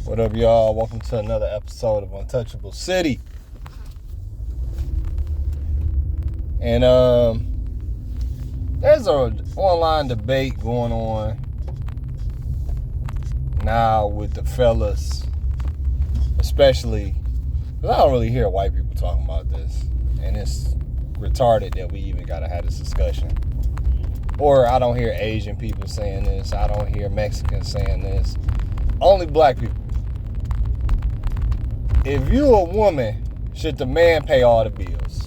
What up, y'all? Welcome to another episode of Untouchable City. And there's an online debate going on now with the fellas, especially because I don't really hear white people talking about this, and it's retarded that we even gotta have this discussion. Or I don't hear Asian people saying this. I don't hear Mexicans saying this. Only black people. If you a woman, should the man pay all the bills?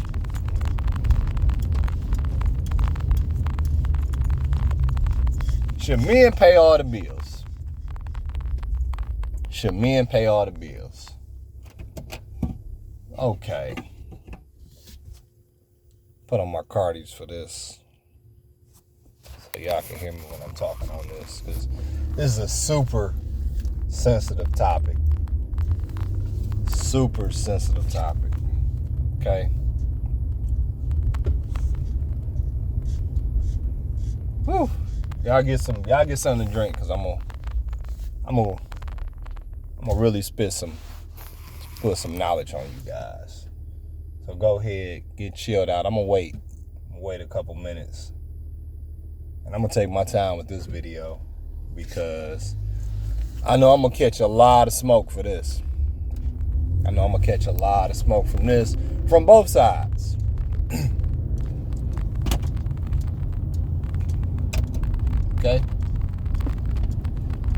Should men pay all the bills? Should men pay all the bills? Okay. Put on my Cardis for this, so y'all can hear me when I'm talking on this, because this is a super sensitive topic. Super sensitive topic. Okay. Whew. Y'all get something to drink, because I'm gonna really put some knowledge on you guys. So go ahead, get chilled out. I'm gonna wait a couple minutes. And I'm gonna take my time with this video, because I know I'm gonna catch a lot of smoke for this. I know I'm gonna catch a lot of smoke from this, from both sides. Okay?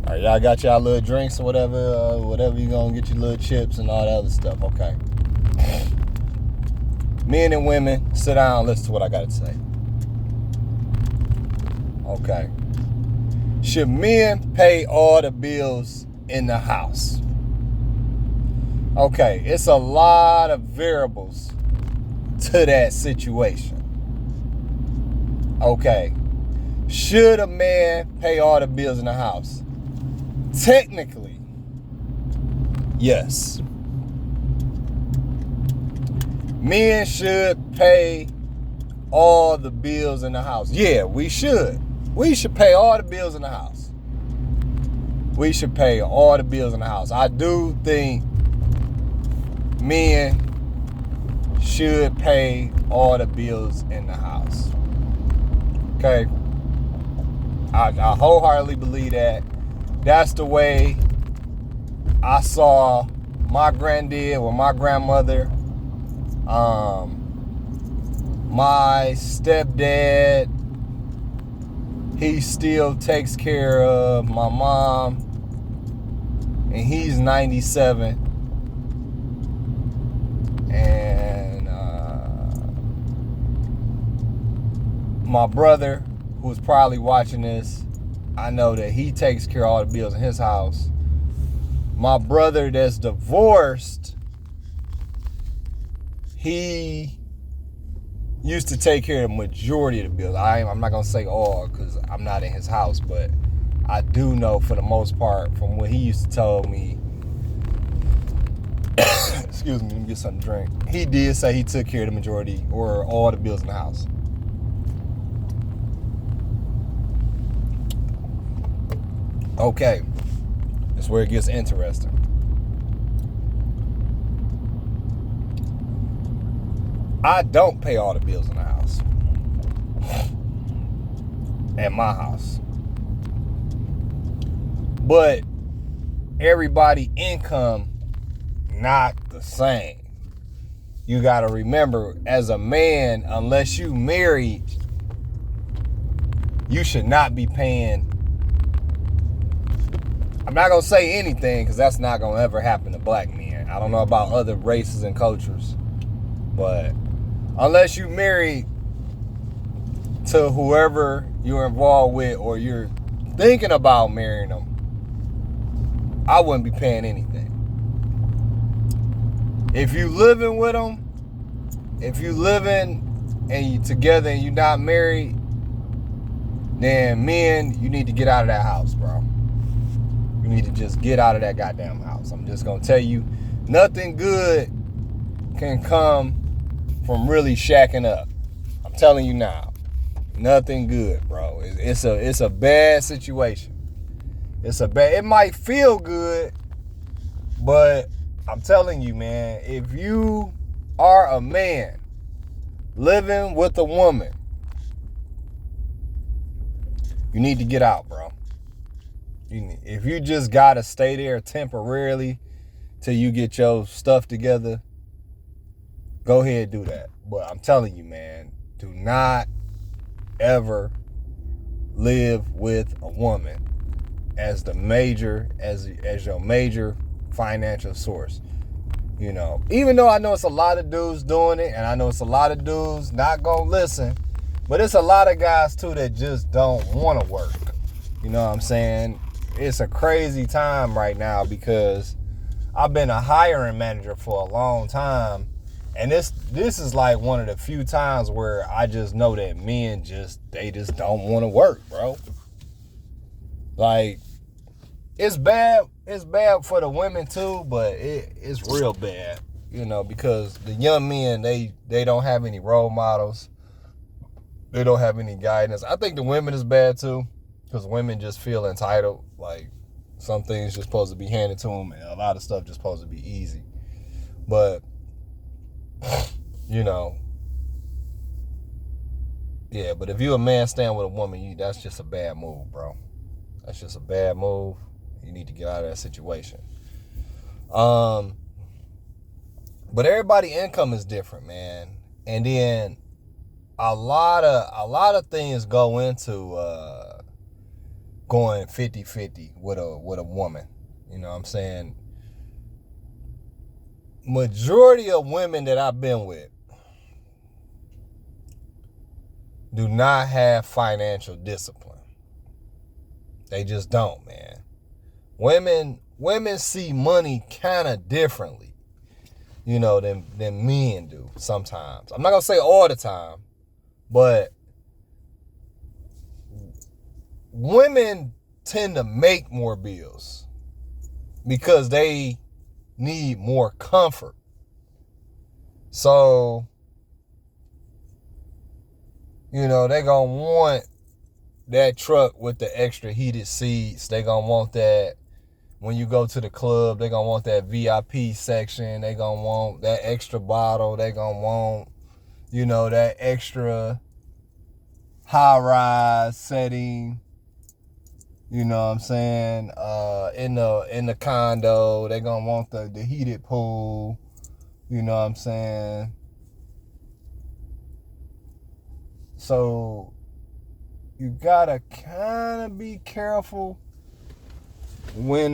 All right, y'all got y'all little drinks or whatever you gonna get your little chips and all that other stuff, okay? Men and women, sit down, listen to what I gotta say. Okay. Should men pay all the bills in the house? Okay, it's a lot of variables to that situation. Okay. Should a man pay all the bills in the house? Technically, yes. Men should pay all the bills in the house. Yeah, we should. We should pay all the bills in the house. We should pay all the bills in the house. I do think men should pay all the bills in the house. Okay? I wholeheartedly believe that. That's the way I saw my granddad or my grandmother, my stepdad. He still takes care of my mom, and he's 97. And my brother, who's probably watching this, I know that he takes care of all the bills in his house. My brother that's divorced, he used to take care of the majority of the bills. I'm not going to say all, because I'm not in his house, but I do know for the most part from what he used to tell me. Excuse me, let me get something to drink. He did say he took care of the majority or all the bills in the house. Okay, that's where it gets interesting. I don't pay all the bills in the house. At my house. But everybody's income not the same. You gotta remember, as a man, unless you married, you should not be paying. I'm not gonna say anything, because that's not gonna ever happen to black men. I don't know about other races and cultures, but unless you married to whoever you're involved with, or you're thinking about marrying them, I wouldn't be paying anything. If you living with them, if you living and you together and you're not married, then men, you need to get out of that house, bro. You need to just get out of that goddamn house. I'm just gonna tell you, nothing good can come from really shacking up. I'm telling you now, nothing good, bro. It's a bad situation. It might feel good But I'm telling you, man, if you are a man living with a woman, you need to get out, bro. If you just gotta stay there temporarily till you get your stuff together, go ahead, do that. But I'm telling you, man, do not ever live with a woman as your major financial source. You know, even though I know it's a lot of dudes doing it, and I know it's a lot of dudes not gonna listen, but it's a lot of guys too that just don't want to work. You know what I'm saying? It's a crazy time right now because I've been a hiring manager for a long time, and this is like one of the few times where I just know that men they just don't want to work, bro. Like, it's bad for the women too, but it's real bad, you know, because the young men, they don't have any role models. They don't have any guidance. I think the women is bad too, because women just feel entitled. Like, some things just supposed to be handed to them, and a lot of stuff just supposed to be easy. But, you know, yeah, but if you're a man staying with a woman, that's just a bad move, bro. That's just a bad move. You need to get out of that situation. But everybody's income is different, man. And then a lot of things go into going 50-50 with a woman. You know what I'm saying? Majority of women that I've been with do not have financial discipline. They just don't, man. Women see money kind of differently, you know, than men do sometimes. I'm not gonna say all the time, but women tend to make more bills because they need more comfort. So, you know, they gonna want that truck with the extra heated seats. They gonna want that when you go to the club. They gonna want that VIP section. They gonna want that extra bottle. They gonna want, you know, that extra high-rise setting. You know what I'm saying? In the condo, they gonna want the heated pool. You know what I'm saying? So you gotta kind of be careful when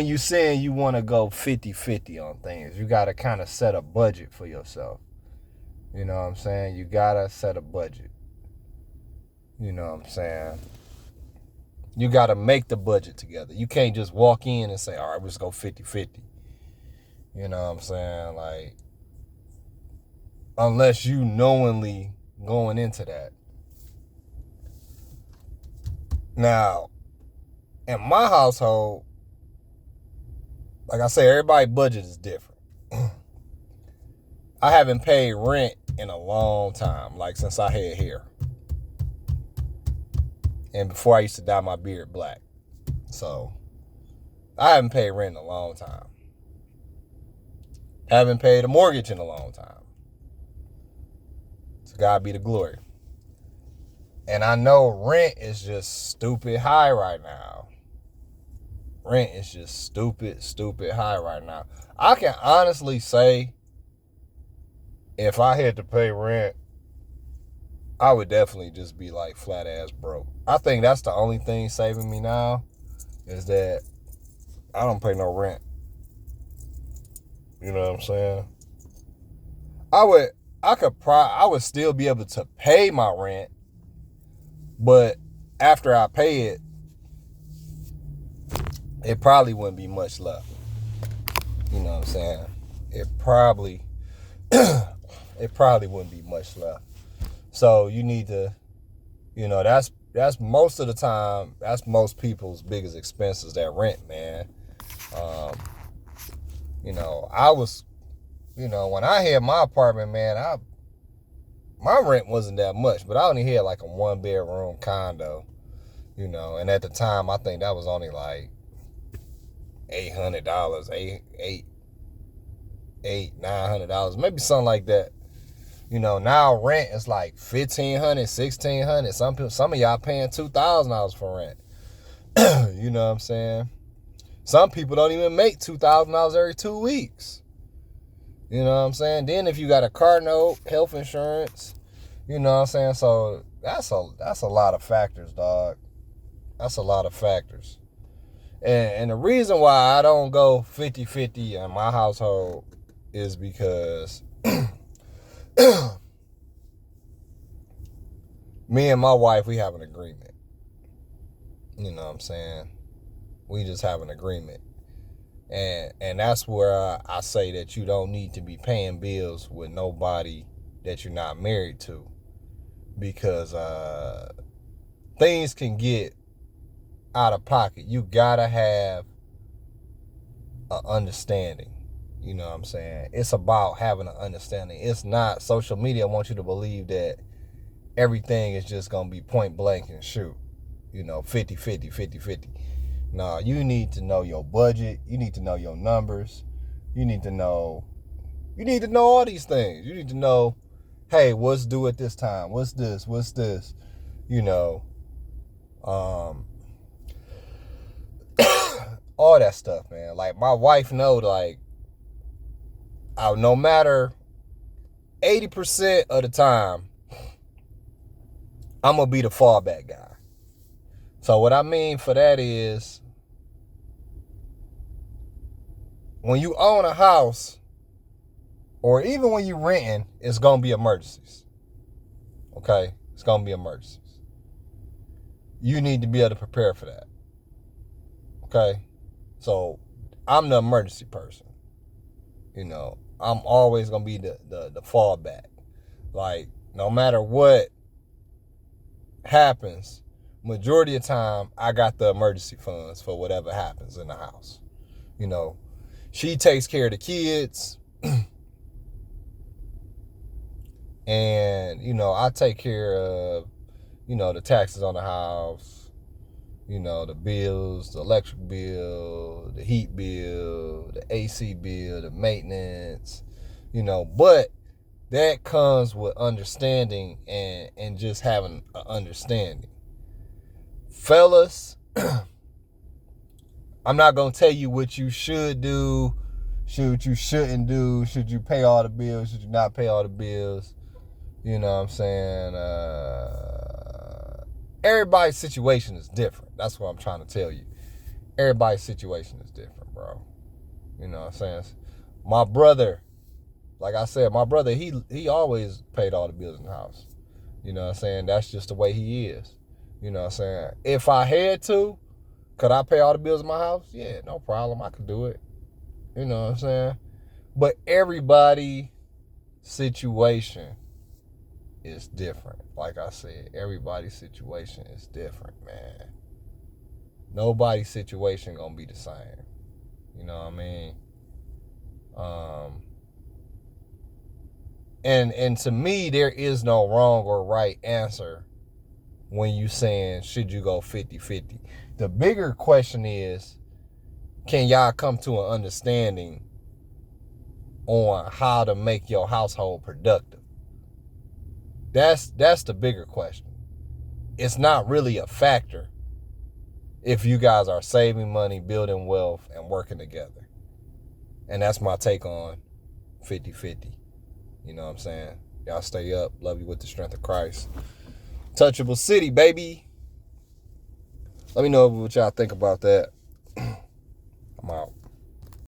you saying you want to go 50-50 on things. You gotta kind of set a budget for yourself. You know what I'm saying? You gotta set a budget. You know what I'm saying? You gotta make the budget together. You can't just walk in and say, all right, let's go 50-50. You know what I'm saying? Like, unless you knowingly going into that. Now, in my household, like I say, everybody's budget is different. I haven't paid rent in a long time, like since I had hair. And before I used to dye my beard black. So, I haven't paid rent in a long time. Haven't paid a mortgage in a long time. To God be the glory. And I know rent is just stupid high right now. Rent is just stupid high right now. I can honestly say, if I had to pay rent, I would definitely just be like flat ass broke. I think that's the only thing saving me now, is that I don't pay no rent. You know what I'm saying? I would still be able to pay my rent, but after I pay it, it probably wouldn't be much left. You know what I'm saying? It probably wouldn't be much left. So you need to, you know, that's most of the time, that's most people's biggest expenses, that rent, man. You know, when I had my apartment, man, my rent wasn't that much, but I only had like a 1-bedroom condo, you know, and at the time, I think that was only like $800, $900, maybe something like that. You know, now rent is like $1,500, $1,600. Some of y'all paying $2,000 for rent. You know what I'm saying? Some people don't even make $2,000 every 2 weeks. You know what I'm saying? Then if you got a car note, health insurance, you know what I'm saying? So that's a lot of factors, dog. That's a lot of factors. And the reason why I don't go 50-50 in my household is because me and my wife, we have an agreement. You know what I'm saying? We just have an agreement. And that's where I say that you don't need to be paying bills with nobody that you're not married to. Because things can get out of pocket. You gotta have an understanding. You know what I'm saying? It's about having an understanding. It's not social media wants you to believe that everything is just gonna be point blank and shoot. You know, 50-50, 50-50. No, you need to know your budget. You need to know your numbers. You need to know all these things. You need to know, hey, what's due at this time? What's this? What's this? You know, all that stuff, man. Like, my wife know, like, no matter 80% of the time, I'm going to be the fallback guy. So what I mean for that is, when you own a house, or even when you're renting, it's going to be emergencies. Okay? It's going to be emergencies. You need to be able to prepare for that. Okay? So, I'm the emergency person. You know, I'm always going to be the fallback. Like, no matter what happens, majority of the time, I got the emergency funds for whatever happens in the house. You know, she takes care of the kids. And, you know, I take care of, you know, the taxes on the house, you know, the bills, the electric bill, the heat bill, the AC bill, the maintenance, you know. But that comes with understanding and just having an understanding. Fellas, I'm not going to tell you what you should do, what you shouldn't do, should you pay all the bills, should you not pay all the bills. You know what I'm saying? Everybody's situation is different. That's what I'm trying to tell you. Everybody's situation is different, bro. You know what I'm saying? My brother, like I said, he always paid all the bills in the house. You know what I'm saying? That's just the way he is. You know what I'm saying? If I had to, could I pay all the bills in my house? Yeah, no problem. I could do it. You know what I'm saying? But everybody's situation is different. Like I said, everybody's situation is different, man. Nobody's situation gonna be the same. You know what I mean? And to me, there is no wrong or right answer when you saying, should you go 50-50? The bigger question is, can y'all come to an understanding on how to make your household productive? That's the bigger question. It's not really a factor if you guys are saving money, building wealth, and working together. And that's my take on 50-50. You know what I'm saying? Y'all stay up. Love you with the strength of Christ. Touchable City, baby. Let me know what y'all think about that.